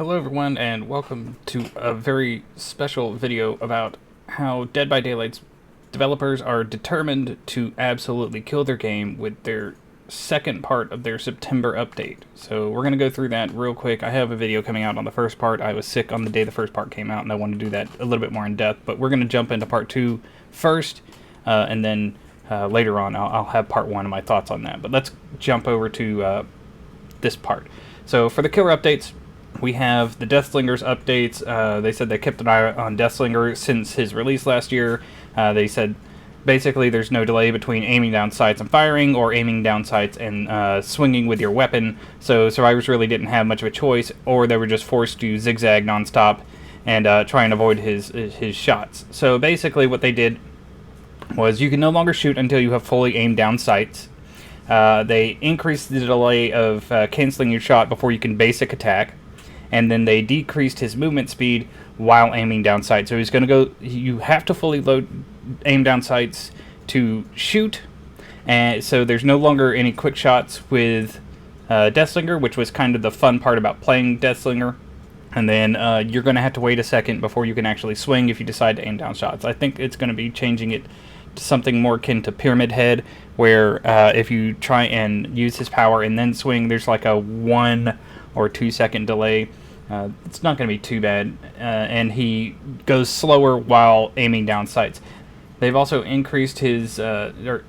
Hello everyone, and welcome to a very special video about how Dead by Daylight's developers are determined to absolutely kill their game with their second part of their September update. So we're going to go through that real quick. I have a video coming out on the first part. I was sick on the day the first part came out, and I wanted to do that a little bit more in depth, but we're going to jump into part 2 first, and then later on I'll have part 1 and my thoughts on that. But let's jump over to this part. So for the killer updates, we have the Deathlinger's updates. They said they kept an eye on Deathlinger since his release last year. They said basically there's no delay between aiming down sights and firing, or aiming down sights and swinging with your weapon. So survivors really didn't have much of a choice, or they were just forced to zigzag nonstop and try and avoid his shots. So basically what they did was you can no longer shoot until you have fully aimed down sights. They increased the delay of canceling your shot before you can basic attack. And then they decreased his movement speed while aiming down sights. So he's going to go, you have to fully aim down sights to shoot. And so there's no longer any quick shots with Deathlinger, which was kind of the fun part about playing Deathlinger. And then you're going to have to wait a second before you can actually swing if you decide to aim down shots. I think it's going to be changing it to something more akin to Pyramid Head, where if you try and use his power and then swing, there's like a 1 or 2 second delay. It's not going to be too bad, and he goes slower while aiming down sights. They've also increased his terror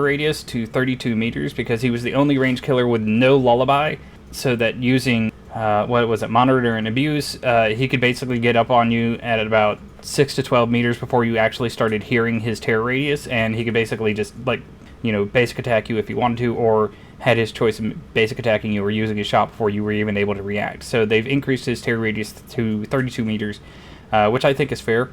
radius to 32 meters because he was the only range killer with no lullaby, so that using monitor and abuse, he could basically get up on you at about 6 to 12 meters before you actually started hearing his terror radius, and he could basically just basic attack you if he wanted to, or had his choice of basic attacking you or using his shot before you were even able to react. So they've increased his terror radius to 32 meters, which I think is fair.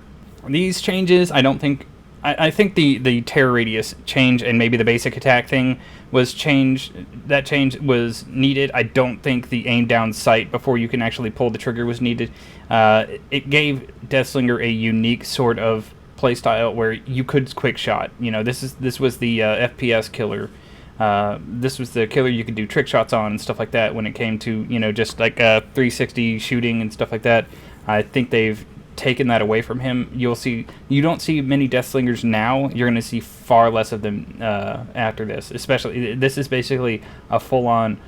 These changes, I think the terror radius change and maybe the basic attack thing was changed. That change was needed. I don't think the aim down sight before you can actually pull the trigger was needed. It gave Deathlinger a unique sort of playstyle where you could quick shot. This was the FPS killer. This was the killer you could do trick shots on and stuff like that when it came to, just like 360 shooting and stuff like that. I think they've taken that away from him. You don't see many Deathlingers now. You're going to see far less of them after this. Especially, this is basically a full-on,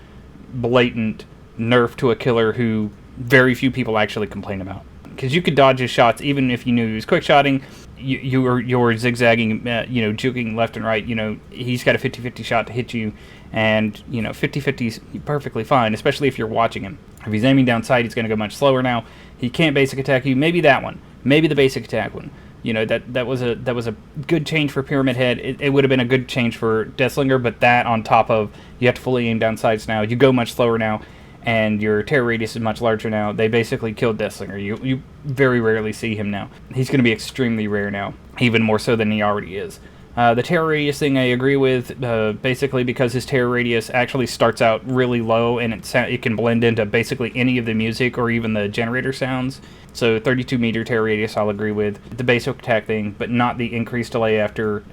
blatant nerf to a killer who very few people actually complain about. Because you could dodge his shots even if you knew he was quick shotting. You're zigzagging, juking left and right. He's got a 50-50 shot to hit you, and 50-50 is perfectly fine, especially if you're watching him. If he's aiming down sight, he's going to go much slower now. He can't basic attack you. Maybe that one. Maybe the basic attack one. That was a good change for Pyramid Head. It would have been a good change for Deathlinger, but that on top of you have to fully aim down sights now. You go much slower now, and your terror radius is much larger now. They basically killed Deathlinger. You very rarely see him now. He's going to be extremely rare now, even more so than he already is. The terror radius thing I agree with, basically because his terror radius actually starts out really low, and it can blend into basically any of the music or even the generator sounds. So 32 meter terror radius I'll agree with. The basic attack thing, but not the increased delay after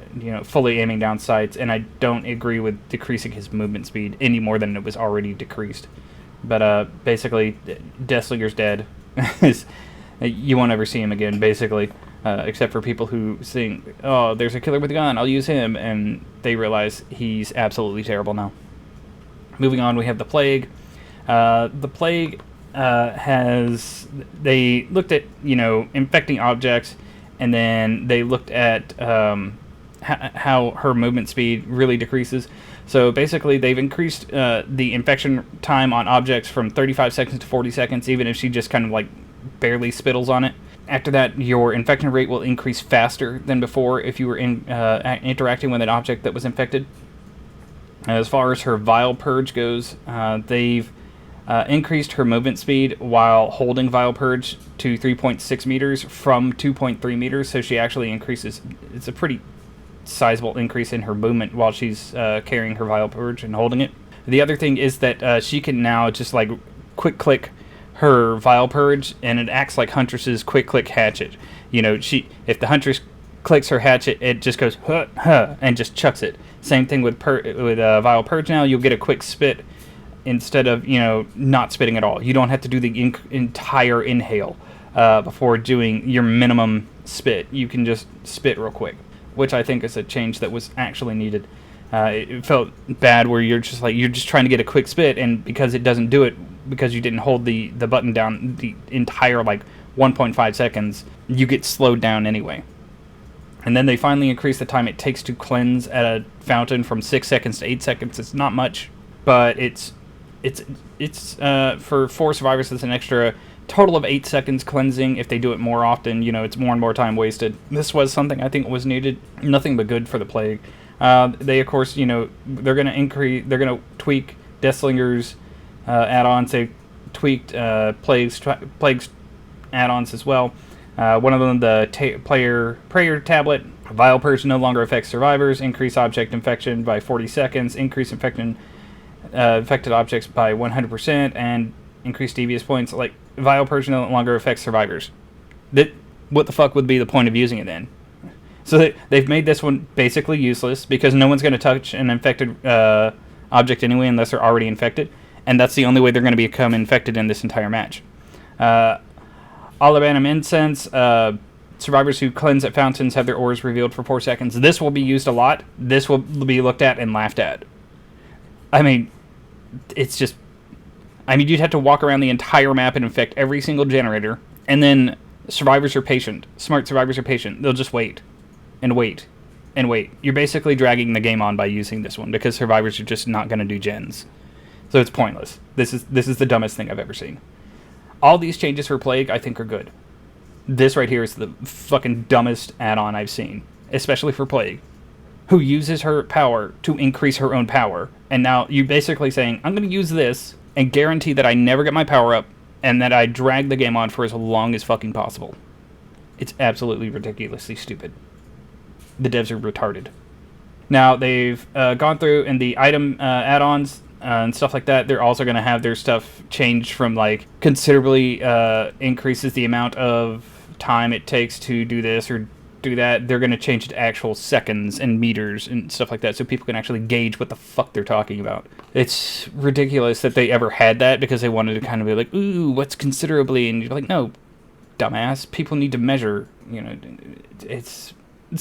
fully aiming down sights, and I don't agree with decreasing his movement speed any more than it was already decreased. But basically, Deathlinger's dead. You won't ever see him again, basically, except for people who think, oh, there's a killer with a gun, I'll use him, and they realize he's absolutely terrible now. Moving on, we have the Plague. The Plague they looked at, infecting objects, and then they looked at how her movement speed really decreases. So basically, they've increased the infection time on objects from 35 seconds to 40 seconds, even if she just kind of barely spittles on it. After that, your infection rate will increase faster than before if you were interacting with an object that was infected. As far as her Vile Purge goes, they've increased her movement speed while holding Vile Purge to 3.6 meters from 2.3 meters, so she actually increases. It's a pretty sizable increase in her movement while she's carrying her Vile Purge and holding it. The other thing is that she can now just quick click her Vile Purge, and it acts like Huntress's quick click hatchet. If the Huntress clicks her hatchet, it just goes huh and just chucks it. Same thing with Vile Purge now. You'll get a quick spit instead of, not spitting at all. You don't have to do the entire inhale before doing your minimum spit. You can just spit real quick, which I think is a change that was actually needed. It felt bad where you're just trying to get a quick spit, and because it doesn't do it, because you didn't hold the button down the entire 1.5 seconds, you get slowed down anyway. And then they finally increased the time it takes to cleanse at a fountain from 6 seconds to 8 seconds. It's not much, but it's for 4 survivors, it's an extra total of 8 seconds cleansing. If they do it more often, it's more and more time wasted. This was something I think was needed. Nothing but good for the plague. They, of course, they're going to tweak Deathlinger's add-ons. They tweaked Plague's add-ons as well. One of them, the Prayer Tablet. Vile Purge no longer affects survivors. Increase object infection by 40 seconds. Increase infected objects by 100%. And increase devious points. Vile Purge no longer affects survivors. What the fuck would be the point of using it then? So they've made this one basically useless, because no one's going to touch an infected object anyway unless they're already infected. And that's the only way they're going to become infected in this entire match. Addendum Incense. Survivors who cleanse at fountains have their ores revealed for 4 seconds. This will be used a lot. This will be looked at and laughed at. It's just... you'd have to walk around the entire map and infect every single generator. And then survivors are patient. Smart survivors are patient. They'll just wait. And wait. And wait. You're basically dragging the game on by using this one, because survivors are just not going to do gens. So it's pointless. This is the dumbest thing I've ever seen. All these changes for Plague, I think, are good. This right here is the fucking dumbest add-on I've seen, especially for Plague, who uses her power to increase her own power. And now you're basically saying, I'm going to use this and guarantee that I never get my power up, and that I drag the game on for as long as fucking possible. It's absolutely ridiculously stupid. The devs are retarded. Now, they've gone through in the item add-ons and stuff like that. They're also going to have their stuff changed from, considerably increases the amount of time it takes to do this or do that. They're going to change it to actual seconds and meters and stuff like that, so people can actually gauge what the fuck they're talking about. It's ridiculous that they ever had that, because they wanted to kind of be like, ooh, what's considerably? And you're like, no, dumbass. People need to measure. It's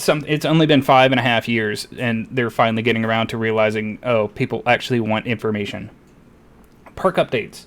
only been 5.5 years, and they're finally getting around to realizing, oh, people actually want information. Perk updates.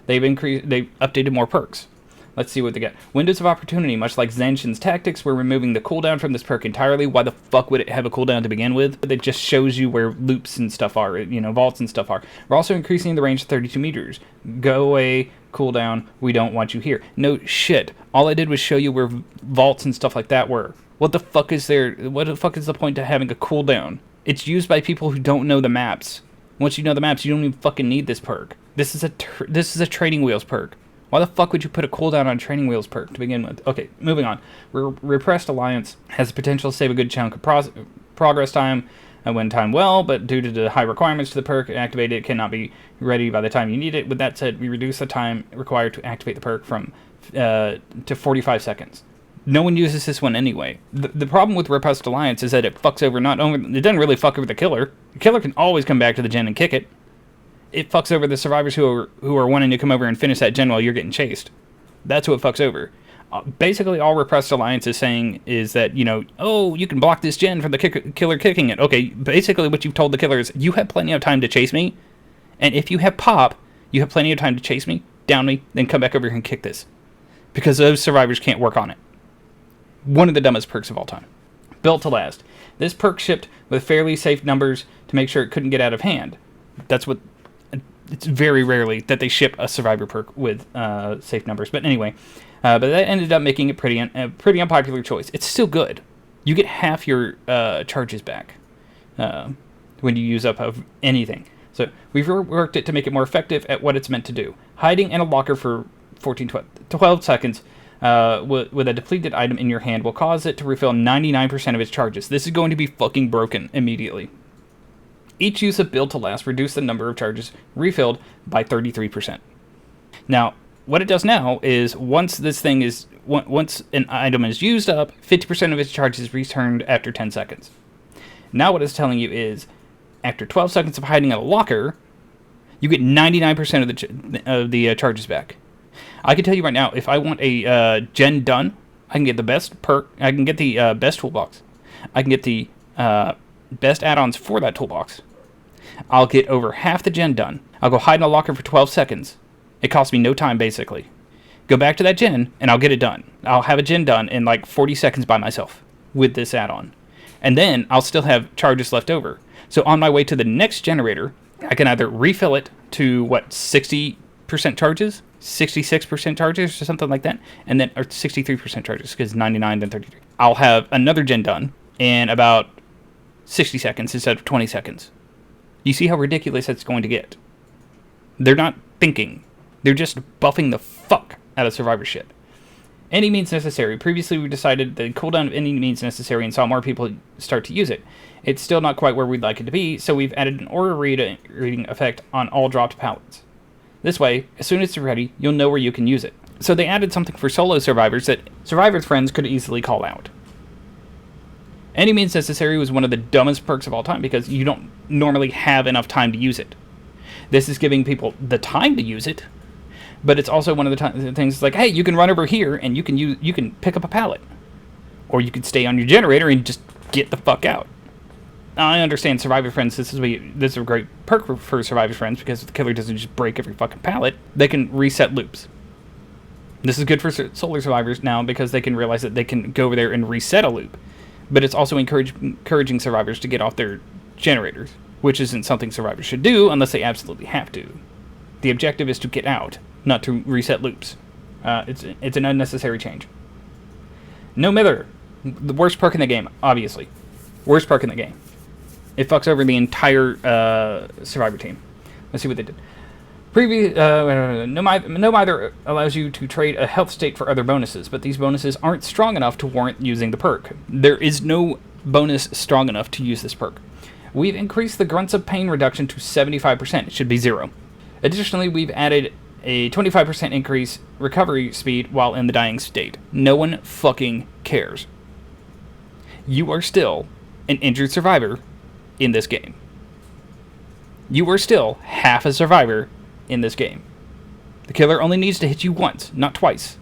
They've updated more perks. Let's see what they get. Windows of Opportunity, much like Zanshin's Tactics, we're removing the cooldown from this perk entirely. Why the fuck would it have a cooldown to begin with? It just shows you where loops and stuff are, vaults and stuff are. We're also increasing the range to 32 meters. Go away, cooldown, we don't want you here. No shit. All I did was show you where vaults and stuff like that were. What the fuck is the point to having a cooldown? It's used by people who don't know the maps. Once you know the maps, you don't even fucking need this perk. This is a Training Wheels perk. Why the fuck would you put a cooldown on Training Wheels perk to begin with? Okay, moving on. Repressed Alliance has the potential to save a good chunk of progress time when timed well, but due to the high requirements to the perk activated, it cannot be ready by the time you need it. With that said, we reduce the time required to activate the perk from to 45 seconds. No one uses this one anyway. The problem with Repressed Alliance is that it fucks over it doesn't really fuck over the killer. The killer can always come back to the gen and kick it. It fucks over the survivors who are wanting to come over and finish that gen while you're getting chased. That's what fucks over. Basically, all Repressed Alliance is saying is that, oh, you can block this gen from the killer kicking it. Okay, basically what you've told the killer is, you have plenty of time to chase me, and if you have pop, you have plenty of time to chase me, down me, then come back over here and kick this. Because those survivors can't work on it. One of the dumbest perks of all time. Built to last. This perk shipped with fairly safe numbers to make sure it couldn't get out of hand. It's very rarely that they ship a survivor perk with safe numbers. But anyway, but that ended up making it a pretty unpopular choice. It's still good. You get half your charges back when you use up of anything. So we've worked it to make it more effective at what it's meant to do. Hiding in a locker for 12 seconds with a depleted item in your hand will cause it to refill 99% of its charges. This is going to be fucking broken immediately. Each use of Build to Last reduced the number of charges refilled by 33%. Now, what it does now is once an item is used up, 50% of its charges is returned after 10 seconds. Now what it's telling you is, after 12 seconds of hiding in a locker, You get 99% of the charges back. I can tell you right now, if I want a gen done, I can get the best perk. I can get the best toolbox. I can get the best add-ons for that toolbox. I'll get over half the gen done. I'll go hide in a locker for 12 seconds. It costs me no time, basically. Go back to that gen, and I'll get it done. I'll have a gen done in like 40 seconds by myself with this add-on. And then I'll still have charges left over. So on my way to the next generator, I can either refill it to, 60% charges? 66% charges or something like that? And then, or 63% charges, because 99 then 33. I'll have another gen done in about 60 seconds instead of 20 seconds. You see how ridiculous it's going to get. They're not thinking. They're just buffing the fuck out of survivor shit. Any means necessary. Previously, we decided the cooldown of any means necessary and saw more people start to use it. It's still not quite where we'd like it to be, so we've added an aura reading effect on all dropped pallets. This way, as soon as it's ready, you'll know where you can use it. So they added something for solo survivors that survivors' friends could easily call out. Any means necessary was one of the dumbest perks of all time because you don't normally have enough time to use it. This is giving people the time to use it, but it's also one of the things like, hey, you can run over here and you can pick up a pallet, or you can stay on your generator and just get the fuck out. Now, I understand Survivor Friends. This is a great perk for Survivor Friends because if the killer doesn't just break every fucking pallet, they can reset loops. This is good for solar survivors now because they can realize that they can go over there and reset a loop. But it's also encouraging survivors to get off their generators, which isn't something survivors should do unless they absolutely have to. The objective is to get out, not to reset loops. It's an unnecessary change. No Mither. The worst perk in the game, obviously. Worst perk in the game. It fucks over the entire survivor team. Let's see what they did. No Mither allows you to trade a health state for other bonuses, but these bonuses aren't strong enough to warrant using the perk. There is no bonus strong enough to use this perk. We've increased the grunts of pain reduction to 75%. It should be 0. Additionally, we've added a 25% increase recovery speed while in the dying state. No one fucking cares. You are still an injured survivor in this game. You are still half a survivor in this game. The killer only needs to hit you once, not twice.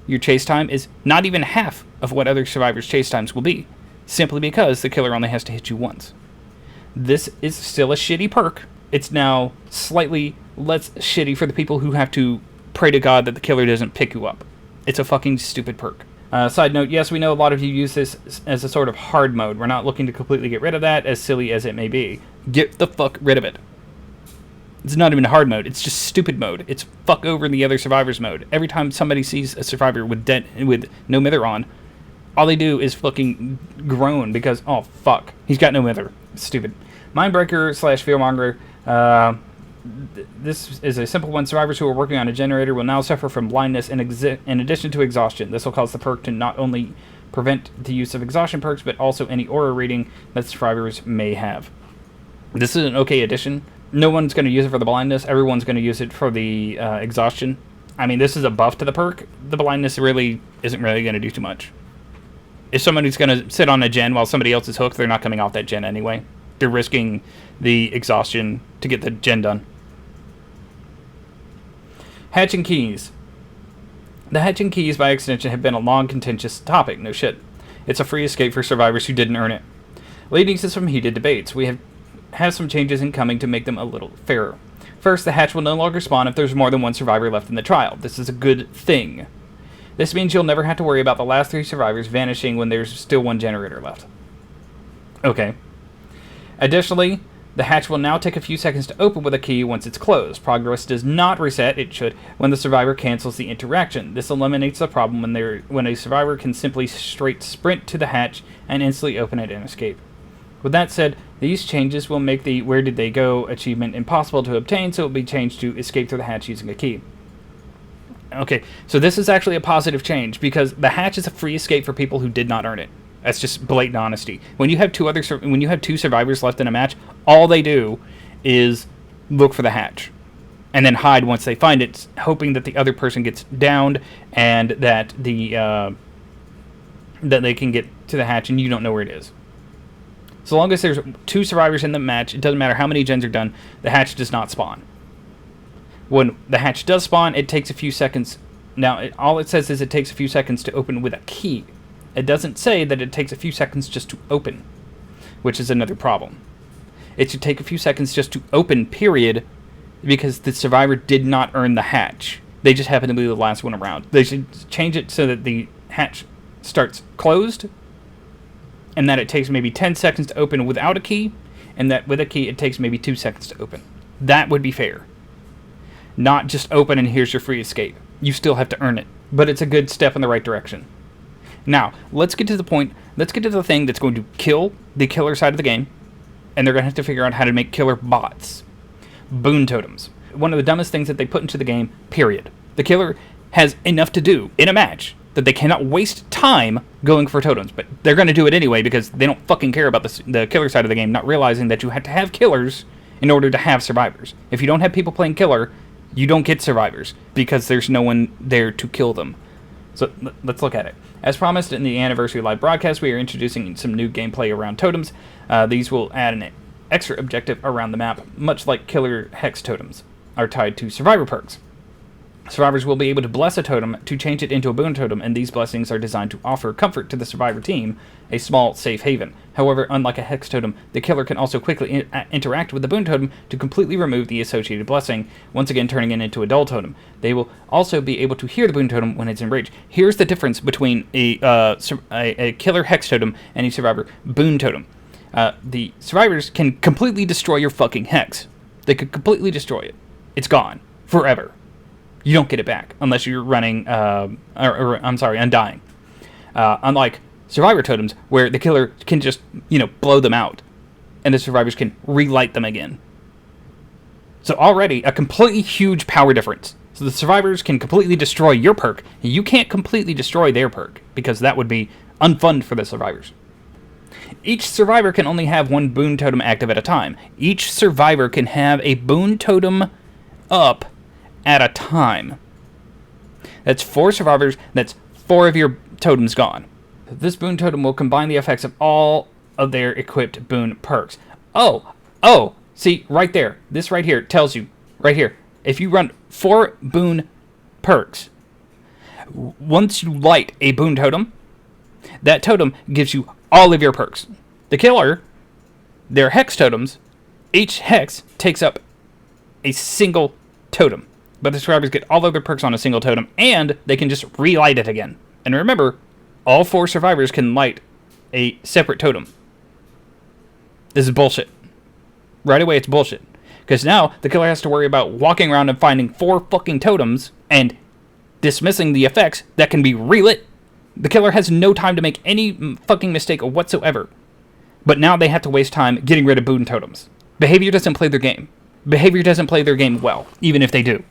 Your chase time is not even half of what other survivors' chase times will be, simply because the killer only has to hit you once. This is still a shitty perk. It's now slightly less shitty for the people who have to pray to God that the killer doesn't pick you up. It's a fucking stupid perk. Side note, yes, we know a lot of you use this as a sort of hard mode. We're not looking to completely get rid of that, as silly as it may be. Get the fuck rid of it. It's not even hard mode. It's just stupid mode. It's fuck over the other survivors mode. Every time somebody sees a survivor with no Mither on, all they do is fucking groan because, oh, fuck. He's got no Mither. It's stupid. Mindbreaker / Fearmonger. This is a simple one. Survivors who are working on a generator will now suffer from blindness in addition to exhaustion. This will cause the perk to not only prevent the use of exhaustion perks, but also any aura reading that survivors may have. This is an okay addition. No one's going to use it for the blindness. Everyone's going to use it for the exhaustion. I mean, this is a buff to the perk. The blindness really isn't really going to do too much. If somebody's going to sit on a gen while somebody else is hooked, they're not coming off that gen anyway. They're risking the exhaustion to get the gen done. Hatching keys. The hatching keys, by extension, have been a long, contentious topic. No shit. It's a free escape for survivors who didn't earn it. Leading to some heated debates. We have some changes incoming to make them a little fairer. First, the hatch will no longer spawn if there's more than one survivor left in the trial. This is a good thing. This means you'll never have to worry about the last 3 survivors vanishing when there's still 1 generator left. Okay. Additionally, the hatch will now take a few seconds to open with a key once it's closed. Progress does not reset, it should, when the survivor cancels the interaction. This eliminates the problem when a survivor can simply straight sprint to the hatch and instantly open it and escape. With that said, these changes will make the Where Did They Go achievement impossible to obtain, so it will be changed to Escape through the hatch using a key. Okay, so this is actually a positive change, because the hatch is a free escape for people who did not earn it. That's just blatant honesty. When you have 2 survivors left in a match, all they do is look for the hatch, and then hide once they find it, hoping that the other person gets downed and that that they can get to the hatch and you don't know where it is. So long as there's 2 survivors in the match, it doesn't matter how many gens are done, the hatch does not spawn. When the hatch does spawn, it takes a few seconds. Now, all it says is it takes a few seconds to open with a key. It doesn't say that it takes a few seconds just to open, which is another problem. It should take a few seconds just to open, period, because the survivor did not earn the hatch. They just happen to be the last one around. They should change it so that the hatch starts closed, and that it takes maybe 10 seconds to open without a key, and that with a key it takes maybe 2 seconds to open. That would be fair. Not just open and here's your free escape. You still have to earn it, but it's a good step in the right direction. Now, let's get to the point. Let's get to the thing that's going to kill the killer side of the game, and they're going to have to figure out how to make killer bots. Boon Totems. One of the dumbest things that they put into the game, period. The killer has enough to do in a match that they cannot waste time going for totems, but they're going to do it anyway because they don't fucking care about the killer side of the game, not realizing that you have to have killers in order to have survivors. If you don't have people playing killer, you don't get survivors because there's no one there to kill them. So let's look at it. As promised in the Anniversary Live broadcast, we are introducing some new gameplay around totems. These will add an extra objective around the map, much like killer hex totems are tied to survivor perks. Survivors will be able to bless a totem to change it into a boon totem, and these blessings are designed to offer comfort to the survivor team, a small, safe haven. However, unlike a hex totem, the killer can also quickly interact with the boon totem to completely remove the associated blessing, once again turning it into a dull totem. They will also be able to hear the boon totem when it's enraged. Here's the difference between a killer hex totem and a survivor boon totem. The survivors can completely destroy your fucking hex. They could completely destroy it. It's gone. Forever. You don't get it back unless you're running, undying. Unlike survivor totems, where the killer can just, blow them out, and the survivors can relight them again. So already a completely huge power difference. So the survivors can completely destroy your perk, and you can't completely destroy their perk, because that would be unfun for the survivors. Each survivor can only have 1 boon totem active at a time. Each survivor can have a boon totem up at a time. That's 4 survivors, that's 4 of your totems gone. This boon totem will combine the effects of all of their equipped boon perks. Oh, see, right there, this right here tells you, right here, if you run 4 boon perks, once you light a boon totem, that totem gives you all of your perks. The killer, their hex totems, each hex takes up a single totem. But the survivors get all of their perks on a single totem, and they can just relight it again. And remember, all 4 survivors can light a separate totem. This is bullshit. Right away, it's bullshit. Because now, the killer has to worry about walking around and finding 4 fucking totems, and dismissing the effects that can be relit. The killer has no time to make any fucking mistake whatsoever. But now they have to waste time getting rid of boon totems. Behavior doesn't play their game. Behavior doesn't play their game well, even if they do.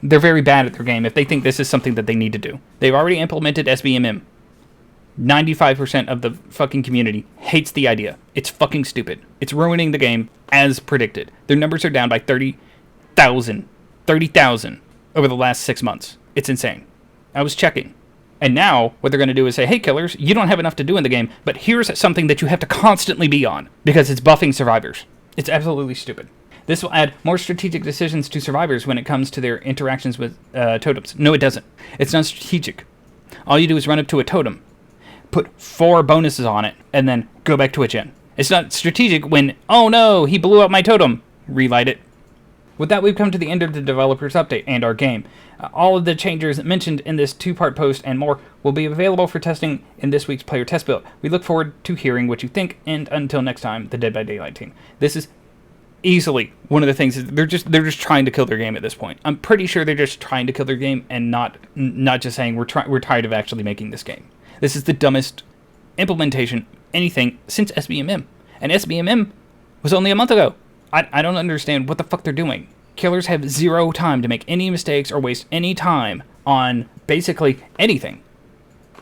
They're very bad at their game if they think this is something that they need to do. They've already implemented SBMM. 95% of the fucking community hates the idea. It's fucking stupid. It's ruining the game as predicted. Their numbers are down by 30,000 over the last 6 months. It's insane. I was checking. And now, what they're going to do is say, hey, killers, you don't have enough to do in the game, but here's something that you have to constantly be on, because it's buffing survivors. It's absolutely stupid. This will add more strategic decisions to survivors when it comes to their interactions with totems. No, it doesn't. It's not strategic. All you do is run up to a totem, put 4 bonuses on it, and then go back to a gen. It's not strategic when, oh no, he blew up my totem. Relight it. With that, we've come to the end of the developer's update and our game. All of the changes mentioned in this 2-part post and more will be available for testing in this week's player test build. We look forward to hearing what you think, and until next time, the Dead by Daylight team. This is easily one of the things. They're just trying to kill their game at this point. I'm pretty sure they're just trying to kill their game and not just saying we're tired of actually making this game. This is the dumbest implementation anything since SBMM, and SBMM was only a month ago. I don't understand what the fuck they're doing. Killers have 0 time to make any mistakes or waste any time on basically anything.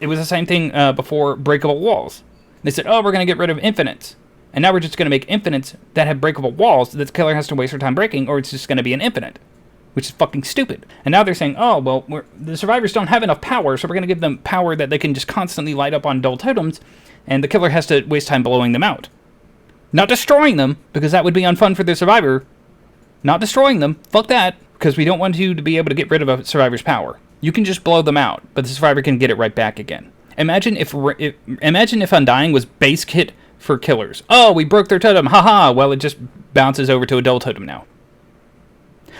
It was the same thing before breakable walls. They said, oh, we're going to get rid of infinites. And now we're just going to make infinites that have breakable walls that the killer has to waste her time breaking, or it's just going to be an infinite, which is fucking stupid. And now they're saying, oh, well, the survivors don't have enough power, so we're going to give them power that they can just constantly light up on dull totems, and the killer has to waste time blowing them out. Not destroying them, because that would be unfun for the survivor. Not destroying them. Fuck that. Because we don't want you to be able to get rid of a survivor's power. You can just blow them out, but the survivor can get it right back again. Imagine if Undying was base kit for killers. Oh, we broke their totem. Haha. Well, it just bounces over to a dull totem now.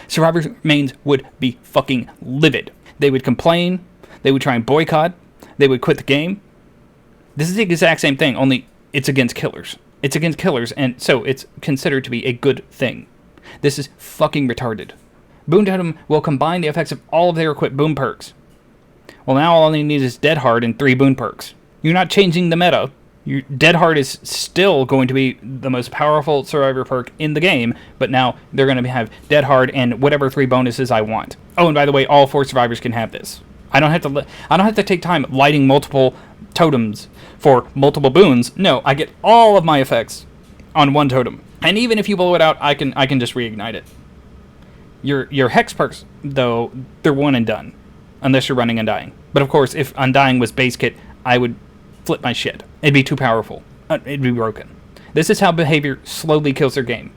Survivors' mains would be fucking livid. They would complain. They would try and boycott. They would quit the game. This is the exact same thing, only it's against killers. It's against killers, and so it's considered to be a good thing. This is fucking retarded. Boon Totem will combine the effects of all of their equipped boon perks. Well, now all they need is Dead Hard and 3 boon perks. You're not changing the meta. Dead Hard is still going to be the most powerful survivor perk in the game, but now they're going to have Dead Hard and whatever 3 bonuses I want. Oh, and by the way, all 4 survivors can have this. I don't have to take time lighting multiple totems for multiple boons. No, I get all of my effects on one totem. And even if you blow it out, I can just reignite it. Your hex perks, though, they're one and done, unless you're running Undying. But of course, if Undying was base kit, I would flip my shit. It'd be too powerful. It'd be broken. This is how behavior slowly kills their game.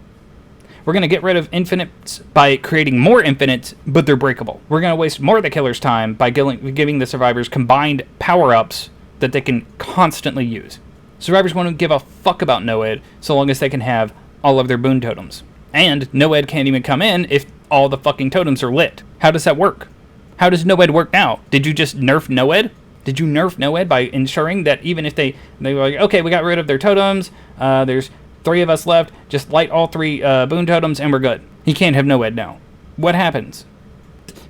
We're going to get rid of infinites by creating more infinites, but they're breakable. We're going to waste more of the killer's time by giving the survivors combined power-ups that they can constantly use. Survivors won't give a fuck about Noed so long as they can have all of their boon totems. And Noed can't even come in if all the fucking totems are lit. How does that work? How does Noed work now? Did you just nerf Noed? Did you nerf Noed by ensuring that even if they were like, okay, we got rid of their totems, there's 3 of us left, just light all 3 boon totems and we're good. He can't have Noed now. What happens?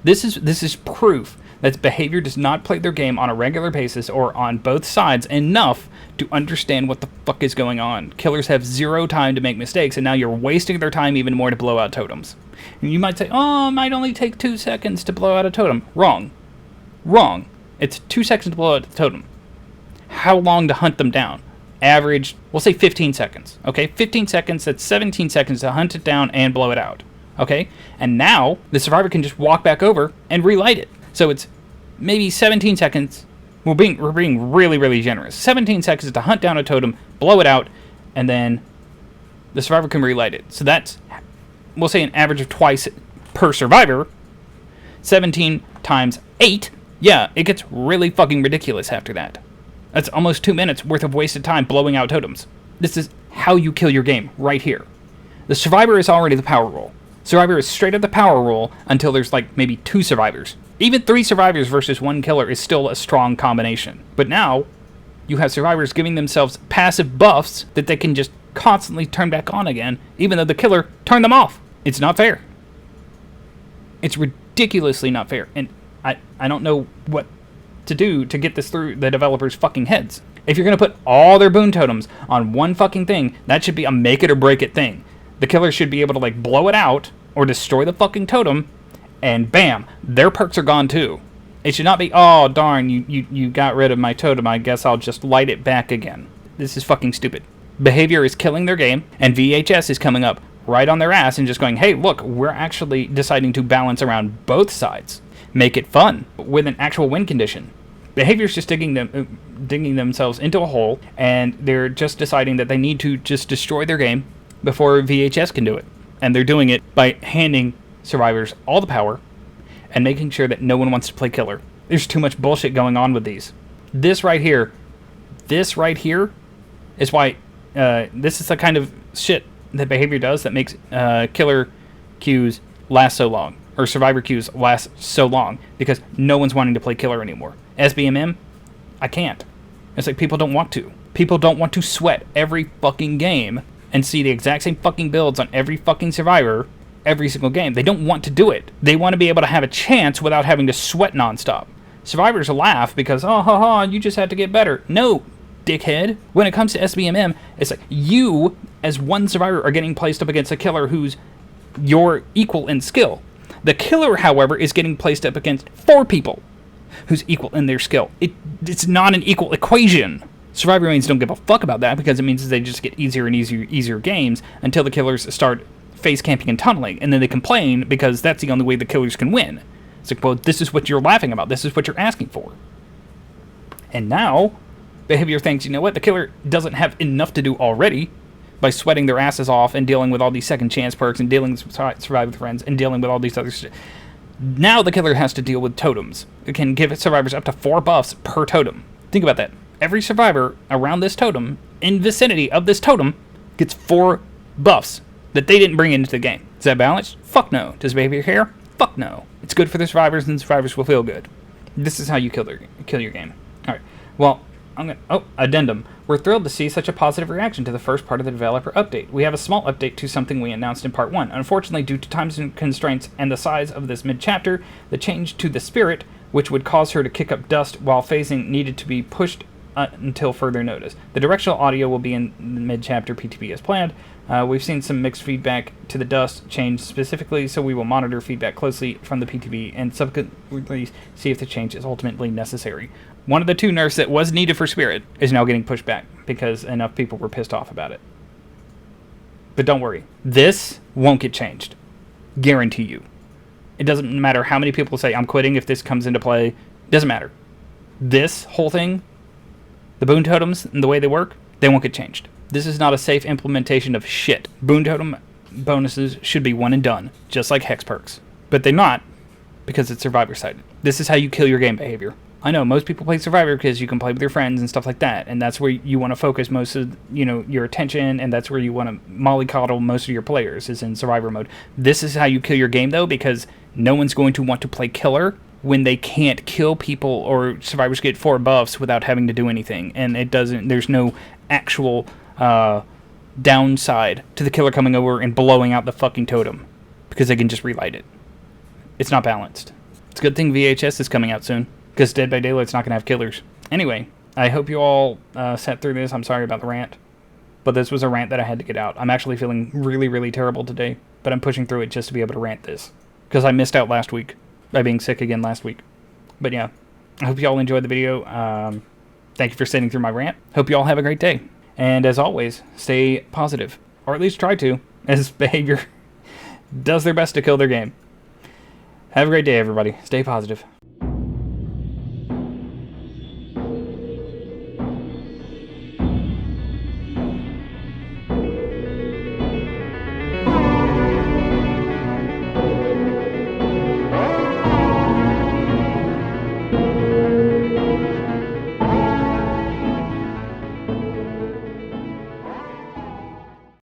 This is proof that behavior does not play their game on a regular basis or on both sides enough to understand what the fuck is going on. Killers have 0 time to make mistakes, and now you're wasting their time even more to blow out totems. And you might say, oh, it might only take 2 seconds to blow out a totem. Wrong. Wrong. It's 2 seconds to blow out the totem. How long to hunt them down? Average, we'll say 15 seconds. Okay, 15 seconds, that's 17 seconds to hunt it down and blow it out. Okay, and now the survivor can just walk back over and relight it. So it's maybe 17 seconds. We're being really, really generous. 17 seconds to hunt down a totem, blow it out, and then the survivor can relight it. So that's, we'll say, an average of twice per survivor. 17 times 8. Yeah, it gets really fucking ridiculous after that. That's almost 2 minutes worth of wasted time blowing out totems. This is how you kill your game, right here. The survivor is already the power role. Survivor is straight up the power role until there's like maybe 2 survivors. Even 3 survivors versus 1 killer is still a strong combination. But now, you have survivors giving themselves passive buffs that they can just constantly turn back on again, even though the killer turned them off. It's not fair. It's ridiculously not fair. And I don't know what to do to get this through the developers' fucking heads. If you're going to put all their boon totems on one fucking thing, that should be a make it or break it thing. The killer should be able to like blow it out or destroy the fucking totem, and bam, their perks are gone too. It should not be, oh darn, you got rid of my totem, I guess I'll just light it back again. This is fucking stupid. Behavior is killing their game, and VHS is coming up right on their ass and just going, hey, look, we're actually deciding to balance around both sides. Make it fun with an actual win condition. Behavior's just digging themselves into a hole, and they're just deciding that they need to just destroy their game before VHS can do it. And they're doing it by handing survivors all the power and making sure that no one wants to play killer. There's too much bullshit going on with these. This right here is why this is the kind of shit that behavior does that makes killer queues last so long, or survivor queues last so long, because no one's wanting to play killer anymore. SBMM, I can't. It's like people don't want to. People don't want to sweat every fucking game and see the exact same fucking builds on every fucking survivor every single game. They don't want to do it. They want to be able to have a chance without having to sweat nonstop. Survivors laugh because, oh, ha, ha, you just had to get better. No, dickhead. When it comes to SBMM, it's like you, as one survivor, are getting placed up against a killer who's your equal in skill. The killer, however, is getting placed up against 4 people who's equal in their skill. It's not an equal equation. Survivor mains don't give a fuck about that because it means they just get easier and easier games until the killers start face camping and tunneling, and then they complain because that's the only way the killers can win. It's like, well, this is what you're laughing about. This is what you're asking for. And now, behavior thinks, you know what, the killer doesn't have enough to do already. by sweating their asses off and dealing with all these second chance perks and dealing with survive with friends and dealing with all these other shit. Now the killer has to deal with totems. It can give survivors up to 4 buffs per totem. Think about that. Every survivor around this totem, in vicinity of this totem, gets 4 buffs that they didn't bring into the game. Is that balanced? Fuck no. Does behavior care? Fuck no. It's good for the survivors, and the survivors will feel good. This is how you kill your game. All right. Well, Addendum. We're thrilled to see such a positive reaction to the first part of the developer update. We have a small update to something we announced in part 1. Unfortunately, due to time constraints and the size of this mid-chapter, the change to the spirit, which would cause her to kick up dust while phasing, needed to be pushed until further notice. The directional audio will be in the mid-chapter PTB as planned. We've seen some mixed feedback to the dust change specifically, so we will monitor feedback closely from the PTB and subsequently see if the change is ultimately necessary. One of the 2 nerfs that was needed for Spirit is now getting pushed back because enough people were pissed off about it. But don't worry, this won't get changed. Guarantee you. It doesn't matter how many people say, I'm quitting if this comes into play. It doesn't matter. This whole thing, the Boon Totems and the way they work, they won't get changed. This is not a safe implementation of shit. Boon Totem bonuses should be one and done, just like Hex perks. But they're not, because it's Survivor-sided. This is how you kill your game behavior. I know most people play Survivor because you can play with your friends and stuff like that, and that's where you want to focus most of your attention, and that's where you want to mollycoddle most of your players, is in Survivor mode. This is how you kill your game, though, because no one's going to want to play killer when they can't kill people or survivors get 4 buffs without having to do anything, and there's no actual downside to the killer coming over and blowing out the fucking totem because they can just relight it. It's not balanced. It's a good thing VHS is coming out soon, because Dead by Daylight's not going to have killers. Anyway, I hope you all sat through this. I'm sorry about the rant, but this was a rant that I had to get out. I'm actually feeling really, really terrible today, but I'm pushing through it just to be able to rant this, because I missed out last week by being sick again last week. But yeah, I hope you all enjoyed the video. Thank you for sitting through my rant. Hope you all have a great day. And as always, stay positive, or at least try to, as behavior does their best to kill their game. Have a great day, everybody. Stay positive.